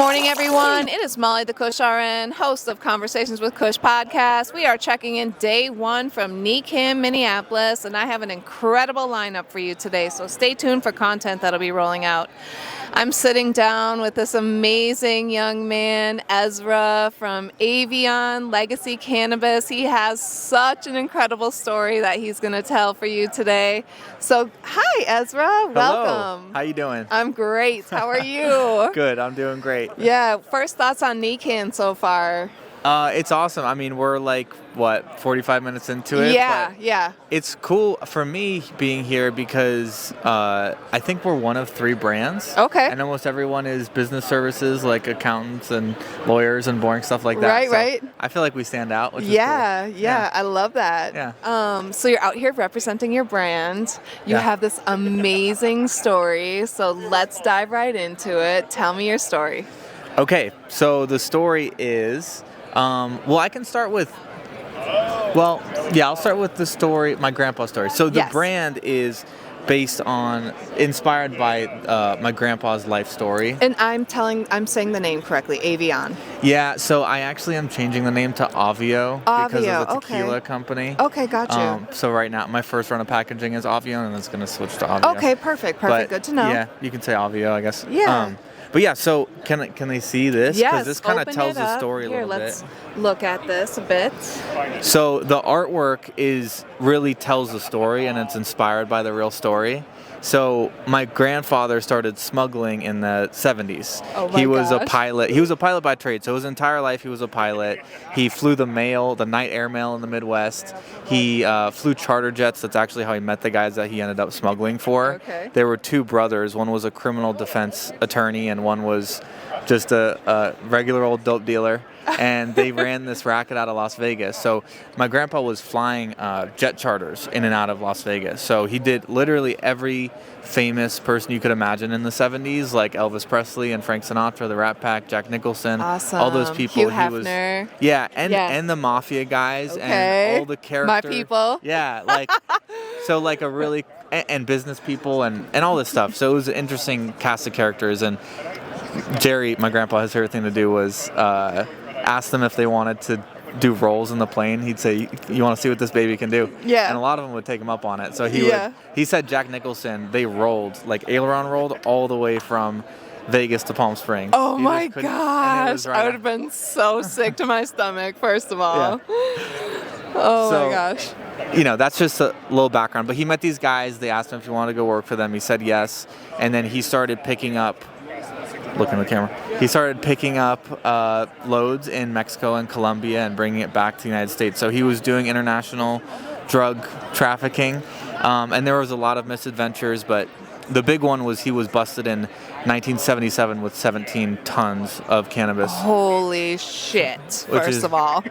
morning, everyone. It is Molly, the Kush RN, host of Conversations with Kush podcast. We are checking in day one from NECANN Minneapolis, and I have an incredible lineup for you today, so stay tuned for content that'll be rolling out. I'm sitting down with this amazing young man, Ezra, from Avio Legacy Cannabis. He has such an incredible story that he's going to tell for you today. So, hi, Ezra. Hello. Welcome. How you doing? I'm great. How are you? Good. I'm doing great. Yeah. First thoughts on NECANN so far? It's awesome. I mean, we're like, 45 minutes into it? Yeah. It's cool for me being here because I think we're one of 3 brands. Okay. And almost everyone is business services, like accountants and lawyers and boring stuff like that. Right. I feel like we stand out, which is Yeah. cool. I love that. Yeah. So you're out here representing your brand. You have this amazing story. So let's dive right into it. Tell me your story. Okay. So the story is, I can start with, I'll start with the story, my grandpa's story. So the brand is inspired by my grandpa's life story. And I'm saying the name correctly, Avio. Yeah, so I actually am changing the name to Avio because of the tequila company. Okay, got you. So right now, my first run of packaging is Avio, and it's going to switch to Avio. Okay, perfect. But, Good to know. Yeah, you can say Avio, I guess. Yeah. But yeah, so can they see this? Yes, because this kind of tells the story a little bit. Let's look at this a bit. So the artwork really tells the story, and it's inspired by the real story. So my grandfather started smuggling in the 70s. Oh my He was gosh. a pilot. He was a pilot by trade. So his entire life he was a pilot. He flew the night airmail in the Midwest. He flew charter jets. That's actually how he met the guys that he ended up smuggling for. Okay. There were 2 brothers. One was a criminal defense attorney, and one was just a regular old dope dealer. And they ran this racket out of Las Vegas. So my grandpa was flying jet charters in and out of Las Vegas. So he did literally every famous person you could imagine in the 70s, like Elvis Presley and Frank Sinatra, the Rat Pack, Jack Nicholson, awesome. all those people. Hugh Hefner. And the mafia guys and all the characters. My people. Yeah, like a really and business people and all this stuff. So it was an interesting cast of characters. And Jerry, my grandpa, his favorite thing to do was ask them if they wanted to do rolls in the plane. He'd say, "You want to see what this baby can do?" Yeah. And a lot of them would take him up on it. So he said Jack Nicholson, they rolled, like aileron rolled all the way from Vegas to Palm Springs. Oh my gosh. I would have been so sick to my stomach, first of all. Yeah. My gosh. That's just a little background. But he met these guys. They asked him if he wanted to go work for them. He said yes. And then he started picking up, look in the camera. He started picking up loads in Mexico and Colombia and bringing it back to the United States. So he was doing international drug trafficking. And there was a lot of misadventures, but the big one was he was busted in 1977 with 17 tons of cannabis. Holy shit, first of all.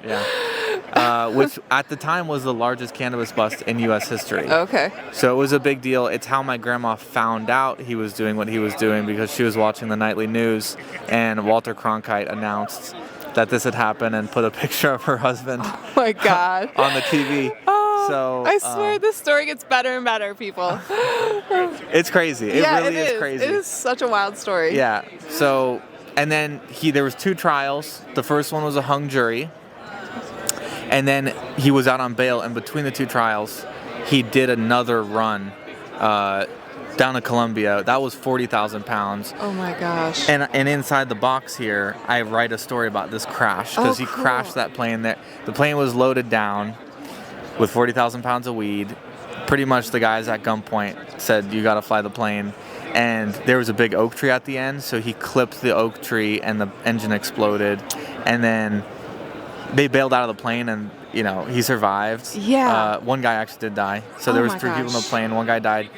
Yeah. Which at the time was the largest cannabis bust in U.S. history. Okay. So it was a big deal. It's how my grandma found out he was doing what he was doing because she was watching the nightly news, and Walter Cronkite announced that this had happened and put a picture of her husband oh my God. on the TV. So I swear this story gets better and better, people. It's crazy. It really is crazy. It is such a wild story. Yeah. So, and then there was 2 trials. The first one was a hung jury. And then he was out on bail, and between the 2 trials, he did another run down to Colombia. That was 40,000 pounds. Oh my gosh. And inside the box here, I write a story about this crash because he crashed that plane. The plane was loaded down with 40,000 pounds of weed. Pretty much the guys at gunpoint said, "You got to fly the plane." And there was a big oak tree at the end, so he clipped the oak tree and the engine exploded. And then they bailed out of the plane, and he survived. Yeah. One guy actually did die. So there was 3 people in the plane. One guy died.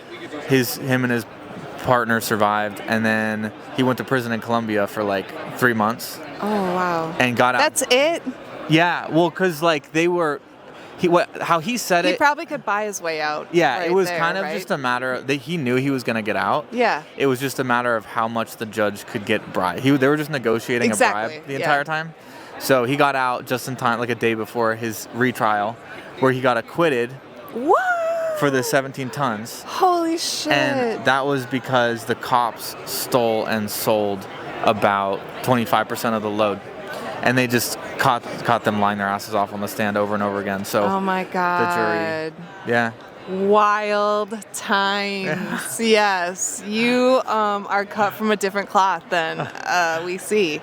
Him and his partner survived, and then he went to prison in Colombia for like 3 months. Oh wow. And got out. That's it? Yeah. Well, because they were. How he said it. He probably could buy his way out. Yeah, right it was there, kind of right? just a matter of he knew he was going to get out. Yeah. It was just a matter of how much the judge could get bribed. They were just negotiating a bribe the entire time. So he got out just in time, like a day before his retrial, where he got acquitted. What? For the 17 tons. Holy shit. And that was because the cops stole and sold about 25% of the load. And they just caught them lying their asses off on the stand over and over again. So oh my God. the jury, yeah. Wild times. Yes, you are cut from a different cloth than we see.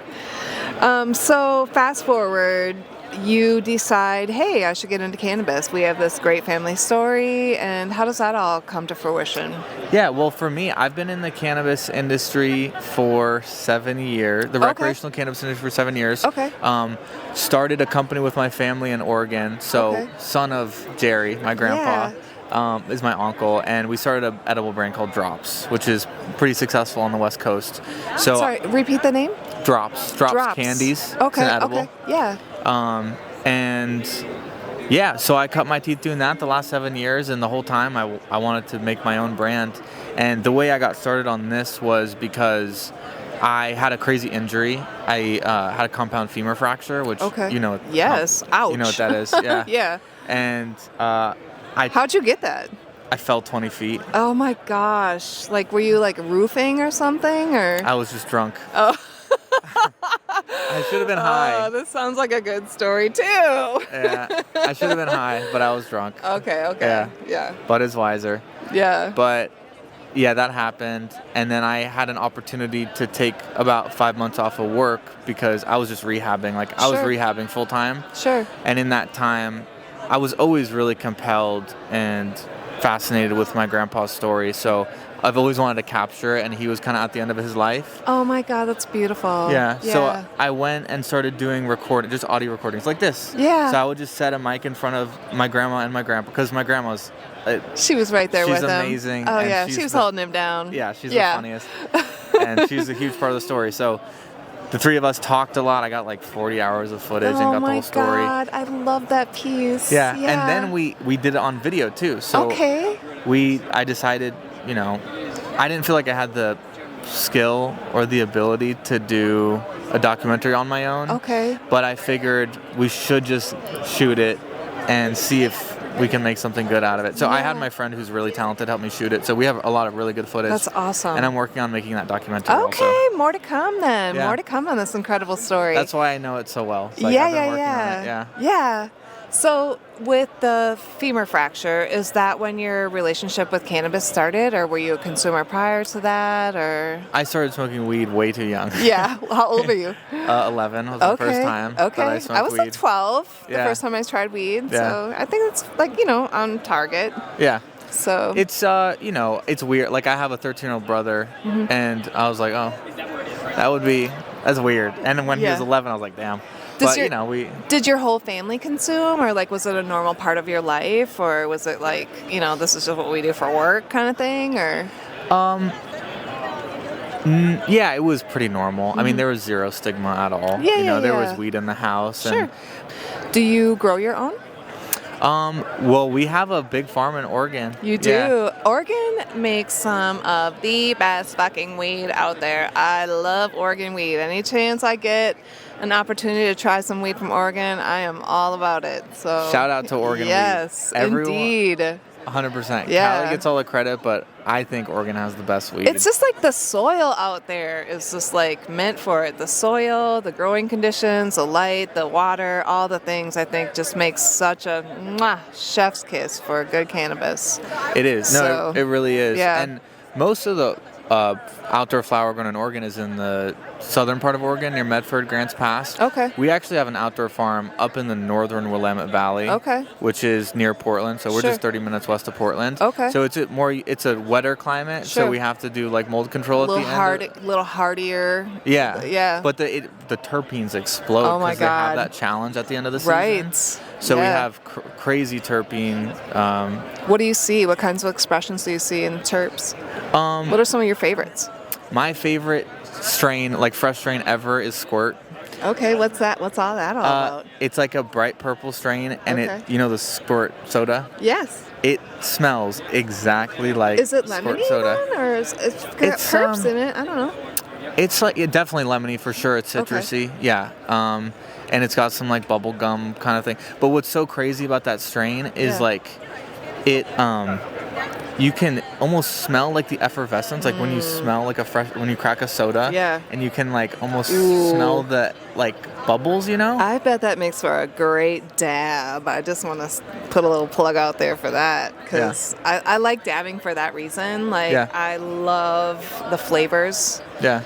So fast forward, you decide, hey, I should get into cannabis. We have this great family story, and how does that all come to fruition? Yeah, well, for me, I've been in the cannabis industry for 7 years, the recreational cannabis industry for 7 years. Okay. Started a company with my family in Oregon. So Okay. son of Jerry, my grandpa. Is my uncle, and we started an edible brand called Drops, which is pretty successful on the West Coast. So Sorry, repeat the name? Drops candies. Okay, It's an edible. okay, yeah. And yeah, so I cut my teeth doing that the last 7 years, and the whole time I wanted to make my own brand. And the way I got started on this was because I had a crazy injury. I had a compound femur fracture, which you know. Yes. Ouch. You know what that is? Yeah. Yeah. And how'd you get that? I fell 20 feet. Oh my gosh! Like, were you like roofing or something, or? I was just drunk. Oh. I should have been high. Oh, this sounds like a good story too. Yeah, I should have been high, but I was drunk. Okay. Yeah. Bud is wiser. Yeah. But yeah, that happened, and then I had an opportunity to take about 5 months off of work because I was just rehabbing. Like I was Sure. rehabbing full time. Sure. And in that time, I was always really compelled and fascinated with my grandpa's story. So I've always wanted to capture it, and he was kind of at the end of his life. Oh my God, that's beautiful. Yeah. So I went and started doing just audio recordings like this. Yeah. So I would just set a mic in front of my grandma and my grandpa, because my grandma's. She was right there with him. She's amazing. Oh and yeah, she was holding him down. Yeah, she's the funniest. And she's a huge part of the story. So the three of us talked a lot. I got like 40 hours of footage and got the whole story. Oh my God, I love that piece. Yeah. And then we did it on video too. So I decided, I didn't feel like I had the skill or the ability to do a documentary on my own. Okay. But I figured we should just shoot it and see if we can make something good out of it. So I had my friend who's really talented help me shoot it. So we have a lot of really good footage. That's awesome. And I'm working on making that documentary Okay, more to come then. Yeah. More to come on this incredible story. That's why I know it so well. It's like Yeah, I've been working on it. Yeah. So with the femur fracture, is that when your relationship with cannabis started, or were you a consumer prior to that, or? I started smoking weed way too young. Yeah. How old were you? 11 was the first time that I smoked I was weed. like 12 the Yeah. first time I tried weed. Yeah. So I think it's like, on target. Yeah. So it's it's weird. Like I have a 13-year-old brother, and I was like, oh, that's weird. And when he was 11, I was like, damn. Did your whole family consume, or like was it a normal part of your life, or was it like, this is just what we do for work kind of thing, or? Yeah, it was pretty normal. I mean, there was zero stigma at all. There was weed in the house. Sure. Do you grow your own? Well, we have a big farm in Oregon. You do? Yeah. Oregon makes some of the best fucking weed out there. I love Oregon weed. Any chance I get an opportunity to try some weed from Oregon, I am all about it. So shout out to Oregon weed. Yes, indeed. 100%. Yeah. Cali gets all the credit, but I think Oregon has the best weed. It's just like the soil out there is just like meant for it. The soil, the growing conditions, the light, the water, all the things I think just makes such a chef's kiss for good cannabis. It is. No, it really is. Yeah. And most of the outdoor flower grown in Oregon is in the southern part of Oregon near Medford, Grants Pass. Okay. We actually have an outdoor farm up in the northern Willamette Valley. Okay. Which is near Portland, so we're just 30 minutes west of Portland. Okay. So it's a wetter climate, so we have to do like mold control at the end. Little hardier. Yeah. Yeah. But the terpenes explode because they have that challenge at the end of the season. Right. So we have crazy terpene. What do you see? What kinds of expressions do you see in terps? What are some of your favorites? My favorite strain, like fresh strain ever, is Squirt. Okay, what's that? What's all that all about? It's like a bright purple strain, and it, the Squirt soda? Yes. It smells exactly like Is it Squirt lemony soda. then, or it's got herbs in it? I don't know. It's like definitely lemony for sure. It's citrusy. Okay. Yeah. And it's got some like bubble gum kind of thing. But what's so crazy about that strain is like it you can almost smell like the effervescence, like when you smell like when you crack a soda. Yeah. And you can like almost smell the like bubbles, you know? I bet that makes for a great dab. I just want to put a little plug out there for that because I like dabbing for that reason. Like I love the flavors. Yeah.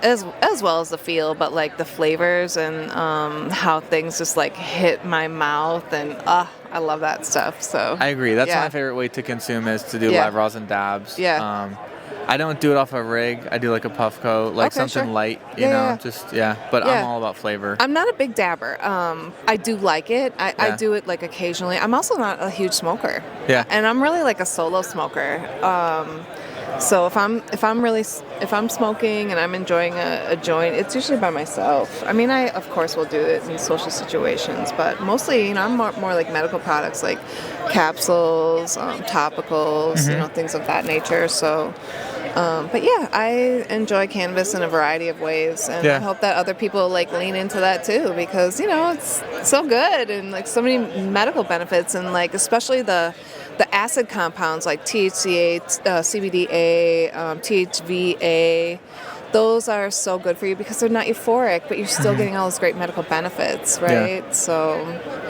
As well as the feel, but like the flavors and how things just like hit my mouth and I love that stuff. So I agree. That's my favorite way to consume is to do live rosin dabs. Yeah. I don't do it off a rig. I do like a puff coat, like something light, you know, just, but I'm all about flavor. I'm not a big dabber. I do like it. I do it like occasionally. I'm also not a huge smoker. Yeah. And I'm really like a solo smoker. So if I'm smoking and I'm enjoying a joint, it's usually by myself. I mean, I of course will do it in social situations, but mostly, you know, I'm more like medical products, like capsules, topicals, you know, things of that nature. So, but yeah, I enjoy cannabis in a variety of ways, and I hope that other people like lean into that too, because you know it's so good and like so many medical benefits, and like especially the acid compounds like THCA, CBDA, THVA, those are so good for you because they're not euphoric, but you're still getting all those great medical benefits, right? Yeah. So,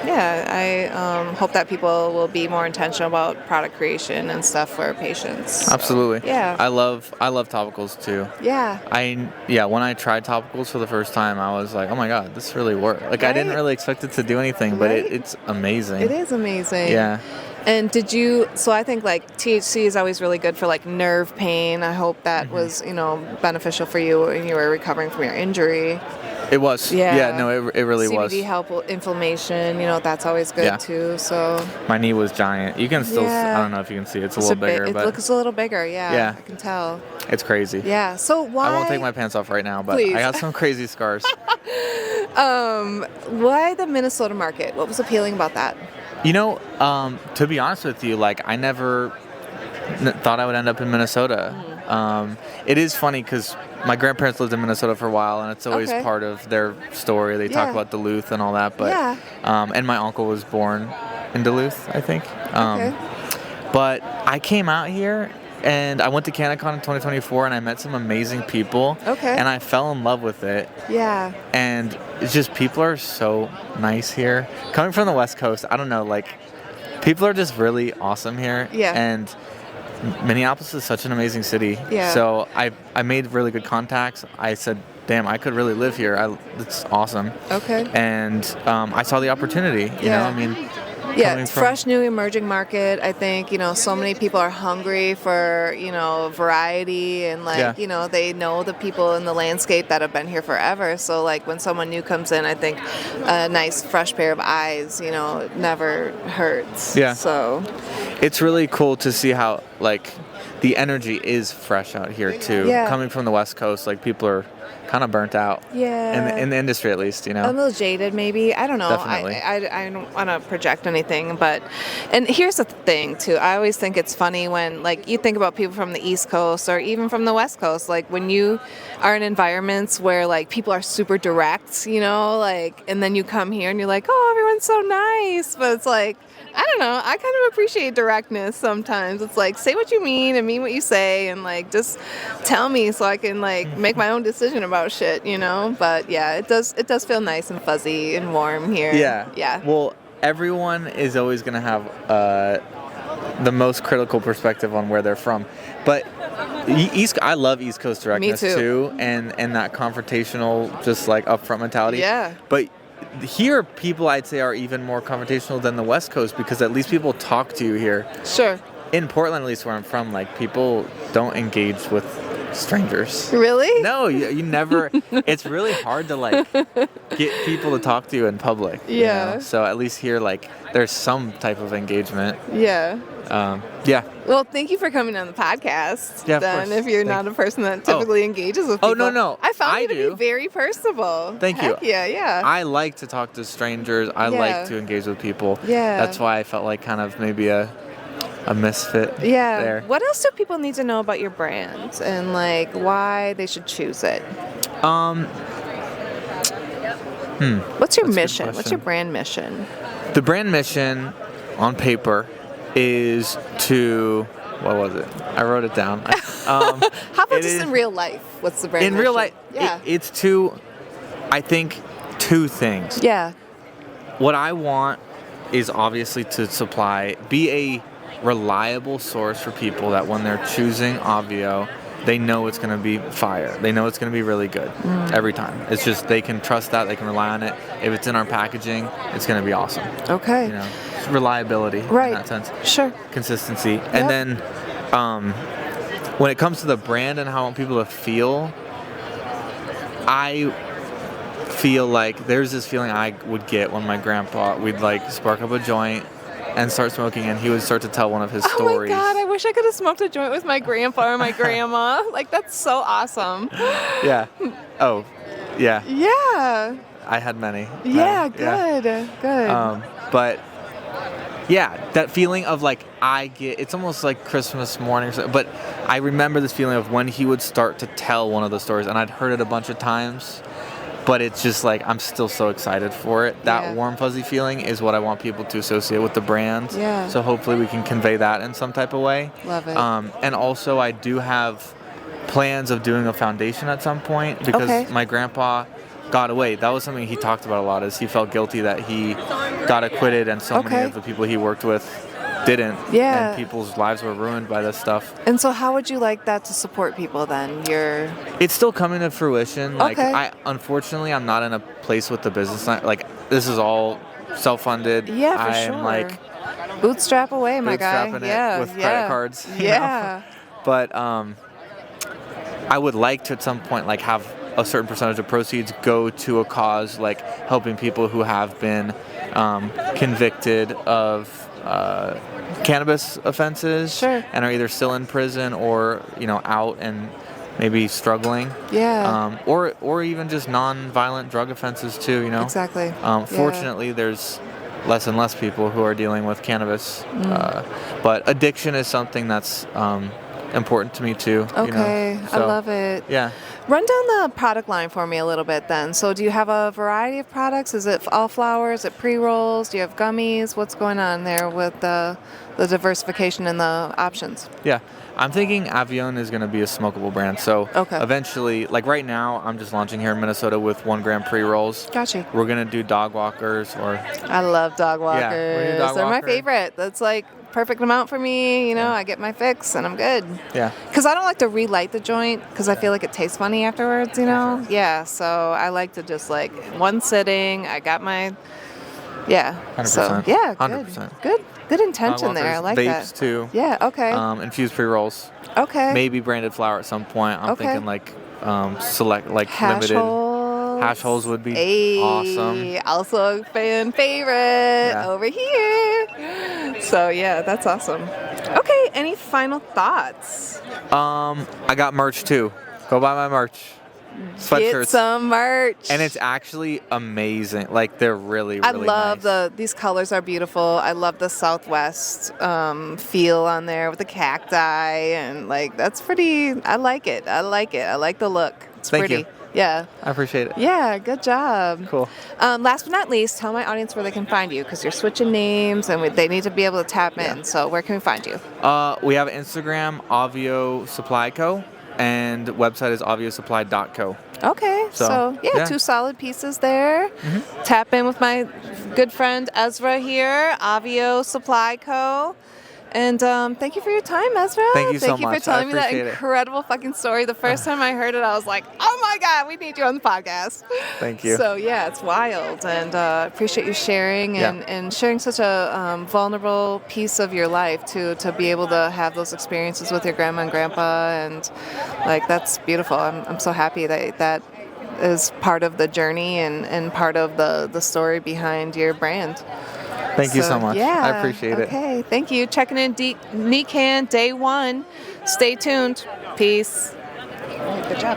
yeah, I hope that people will be more intentional about product creation and stuff for patients. Absolutely. So, yeah. I love topicals too. Yeah. When I tried topicals for the first time, I was like, oh my God, this really worked. Like I didn't really expect it to do anything, but it's amazing. It is amazing. Yeah. And so I think like THC is always really good for like nerve pain. I hope that was, you know, beneficial for you when you were recovering from your injury. It was. Yeah, no, it really was. CBD help inflammation, you know, that's always good too. So my knee was giant. You can still, I don't know if you can see, it's a little bigger. But it looks a little bigger, yeah. I can tell. It's crazy. Yeah, so why? I won't take my pants off right now, but Please. I got some crazy scars. Why the Minnesota market? What was appealing about that? You know, to be honest with you, like I never thought I would end up in Minnesota. It is funny because my grandparents lived in Minnesota for a while, and it's always part of their story. They talk about Duluth and all that, but and my uncle was born in Duluth, I think. But I came out here and I went to NECANN in 2024, and I met some amazing people. And I fell in love with it. Yeah. And it's just people are so nice here. Coming from the West Coast, I don't know, like people are just really awesome here. Yeah. And Minneapolis is such an amazing city. Yeah. So I made really good contacts. I said, damn, I could really live here. It's awesome. And I saw the opportunity, you know, I mean. Yeah, it's fresh, new, emerging market. I think, you know, so many people are hungry for, you know, variety and like, you know, they know the people in the landscape that have been here forever. So like when someone new comes in, I think a nice fresh pair of eyes, you know, it never hurts. Yeah. So it's really cool to see how like the energy is fresh out here too. Yeah. Coming from the West Coast, like people are kind of burnt out. Yeah. In the industry, at least, you know. A little jaded, maybe. I don't know. Definitely. I don't want to project anything, but, and here's the thing too. I always think it's funny when, like, you think about people from the East Coast or even from the West Coast. Like, when you are in environments where like people are super direct, you know, like, and then you come here and you're like, oh, everyone's so nice, but it's like, I don't know. I kind of appreciate directness sometimes. It's like, say what you mean and mean what you say, and like just tell me so I can like make my own decision about shit, you know? But yeah, it does feel nice and fuzzy and warm here. Yeah. Yeah. Well, everyone is always going to have the most critical perspective on where they're from. But I love East Coast directness too, and that confrontational, just like upfront mentality. Yeah. But here, people I'd say are even more confrontational than the West Coast because at least people talk to you here. Sure. In Portland, at least where I'm from, like people don't engage with strangers. Really? No, you never. It's really hard to like get people to talk to you in public. Yeah. You know? So at least here, like there's some type of engagement. Yeah. Yeah. Well, thank you for coming on the podcast. Yeah, then, if you're not a person that typically engages with people. Oh, no. I found you to be very personable. Thank you. Yeah. I like to talk to strangers. I like to engage with people. Yeah. That's why I felt like kind of maybe a misfit there. What else do people need to know about your brand and like why they should choose it? What's your mission? What's your brand mission? The brand mission on paper is to what was it? I wrote it down. How about just in real life? What's the brand? In real life, yeah, it's I think two things. Yeah. What I want is obviously to be a reliable source for people that when they're choosing Avio, they know it's going to be fire. They know it's going to be really good every time. It's just they can trust that. They can rely on it. If it's in our packaging, it's going to be awesome. Okay. You know, it's reliability in that sense. Sure. Consistency. And then when it comes to the brand and how I want people to feel, I feel like there's this feeling I would get when my grandpa, we'd like spark up a joint and start smoking, and he would start to tell one of his stories. Oh my God, I wish I could have smoked a joint with my grandpa or my grandma. Like, that's so awesome. Yeah. Oh, yeah. Yeah. I had many. Yeah, good. Good. But yeah, that feeling of like it's almost like Christmas morning, but I remember this feeling of when he would start to tell one of the stories, and I'd heard it a bunch of times. But it's just like, I'm still so excited for it. That warm, fuzzy feeling is what I want people to associate with the brand. Yeah. So hopefully we can convey that in some type of way. Love it. And also I do have plans of doing a foundation at some point because my grandpa got away. That was something he talked about a lot, is he felt guilty that he got acquitted and so many of the people he worked with didn't. Yeah. And people's lives were ruined by this stuff. And so how would you like that to support people then? It's still coming to fruition. Like unfortunately I'm not in a place with the business. Like this is all self-funded. Yeah, for I am sure. like bootstrap away, my guy. bootstrapping Yeah. it with credit cards. You know? But I would like to at some point like have a certain percentage of proceeds go to a cause like helping people who have been convicted of cannabis offenses and are either still in prison or out and maybe struggling, or even just non-violent drug offenses too. Exactly. Fortunately, there's less and less people who are dealing with cannabis, but addiction is something that's important to me too. Okay, So, I love it. Yeah. Run down the product line for me a little bit then. So do you have a variety of products? Is it all flowers? Is it pre-rolls? Do you have gummies? What's going on there with the diversification and the options? Yeah. I'm thinking Avion is going to be a smokable brand. So eventually, like right now, I'm just launching here in Minnesota with 1 gram pre-rolls. Gotcha. We're going to do dog walkers I love dog walkers. Yeah, dog They're my walker. favorite. That's like perfect amount for me. I get my fix and I'm good. Yeah. Because I don't like to relight the joint because I feel like it tastes funny afterwards, Yeah, so I like to just like one sitting. I got my, 100%. So, yeah, good. 100%. Good intention there. I like vapes that. too. Yeah, okay. Infused pre-rolls. Okay. Maybe branded flower at some point. I'm thinking like select, like hash limited. Holes. Hash holes would be awesome. Also a fan favorite over here. So yeah, that's awesome. Okay, any final thoughts? I got merch too. Go buy my merch. Sweatshirts. Get some merch. And it's actually amazing. Like they're really, really I love nice. these colors are beautiful. I love the Southwest feel on there with the cacti and like that's pretty. I like it. I like the look. It's Thank pretty. you. Yeah. I appreciate it. Yeah, good job. Cool. Last but not least, tell my audience where they can find you because you're switching names and they need to be able to tap in. So where can we find you? We have Instagram, Avio Supply Co. And the website is aviosupply.co. Okay, so yeah, 2 solid pieces there. Tap in with my good friend Ezra here, Avio Supply Co. And thank you for your time, Ezra. Thank you so much. Thank you for telling me that appreciate it. incredible fucking story. The first time I heard it, I was like, oh my God, we need you on the podcast. Thank you. So yeah, it's wild. And appreciate you sharing and sharing such a vulnerable piece of your life to be able to have those experiences with your grandma and grandpa. And like, that's beautiful. I'm so happy that is part of the journey and part of the story behind your brand. Thank you so much. Yeah. I appreciate it. Okay, thank you. Checking in NECANN Day 1. Stay tuned. Peace. Good job.